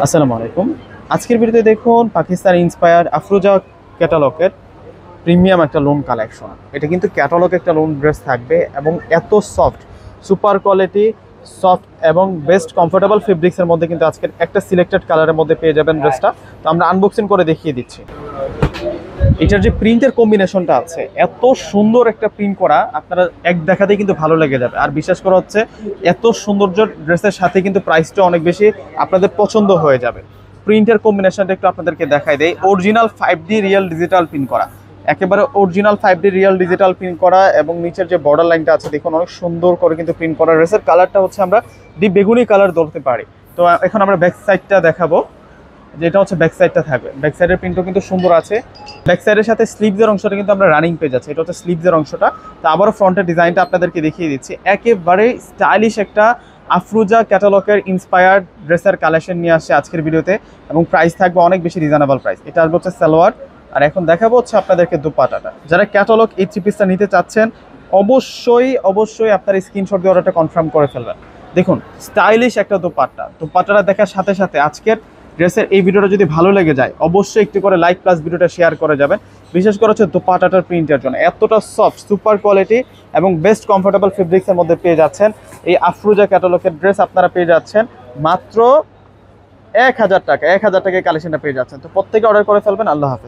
আসসালামু আলাইকুম। আজকের ভিডিওতে দেখুন পাকিস্তান ইন্সপায়ার আফরোজা ক্যাটালগের প্রিমিয়াম একটা লোন কালেকশন। এটা কিন্তু ক্যাটালগ একটা লোন ড্রেস থাকবে এবং এত সফট, সুপার কোয়ালিটি, সফট এবং বেস্ট কমফোর্টেবল ফেব্রিক্সের মধ্যে কিন্তু আজকের একটা সিলেক্টেড কালারের মধ্যে পেয়ে যাবেন ড্রেসটা। তো আমরা আনবক্সিং করে দেখিয়ে দিচ্ছি। এটার যে প্রিন্টের কম্বিনেশনটা আছে, এত সুন্দর একটা প্রিন্ট করা, আপনারা এক দেখাতেই কিন্তু ভালো লেগে যাবে। আর বিশেষ করে হচ্ছে এত সৌন্দর্য ড্রেসের সাথে কিন্তু প্রাইসটা অনেক বেশি আপনাদের পছন্দ হয়ে যাবে। প্রিন্টের কম্বিনেশনটা একটু আপনাদেরকে দেখাই দেয়। Original 5D real digital print করা, একেবারে original 5D real digital print করা এবং নিচের যে বর্ডার লাইনটা আছে দেখুন অনেক সুন্দর করে কিন্তু প্রিন্ট করা। ড্রেসের কালারটা হচ্ছে আমরা ডিপ বেগুনি কালার ধরতে পারি। তো এখন আমরা ব্যাক সাইডটা দেখাবো, যেটা হচ্ছে ব্যাক সাইডটা থাকবে। ব্যাক সাইডের প্রিন্টও কিন্তু সুন্দর আছে। ব্যাক সাইডের সাথে স্লিভসের অংশটা কিন্তু আমরা রানিং পেয়ে যাচ্ছি। এটা হচ্ছে স্লিভসের অংশটা। তো আবারও ফ্রন্টের ডিজাইনটা আপনাদেরকে দেখিয়ে দিচ্ছি। একেবারে স্টাইলিশ একটা আফরোজা ক্যাটালগের ইন্সপায়ার্ড ড্রেসের কালেকশন নিয়ে আসছে আজকের ভিডিওতে এবং প্রাইস থাকবে অনেক বেশি রিজনেবল প্রাইস। এটা আসবে হচ্ছে সালোয়ার, আর এখন দেখাবো হচ্ছে আপনাদেরকে দুপাটাটা। যারা ক্যাটালগ এই থ্রি পিসটা নিতে চাচ্ছেন অবশ্যই আপনার স্ক্রিনশট দিয়ে অর্ডারটা কনফার্ম করে ফেলবেন। দেখুন স্টাইলিশ একটা দুপাট্টাটা দেখার সাথে সাথে আজকের ড্রেসের এই ভিডিওটা যদি ভালো লেগে যায় অবশ্যই একটু করে লাইক প্লাস ভিডিওটা শেয়ার করে যাবেন। বিশেষ করে হচ্ছে দোপাট্টাটার প্রিন্টের জন্য এতটা সফট, সুপার কোয়ালিটি এবং বেস্ট কমফোর্টেবল ফেব্রিক্সের মধ্যে পেয়ে যাচ্ছেন এই আফরোজা ক্যাটালগের ড্রেস। আপনারা পেয়ে যাচ্ছেন মাত্র 1000 টাকা। 1000 টাকায় কালেকশনটা পেয়ে যাচ্ছেন। তো প্রত্যেকে অর্ডার করে ফেলবেন। আল্লাহ হাফেজ।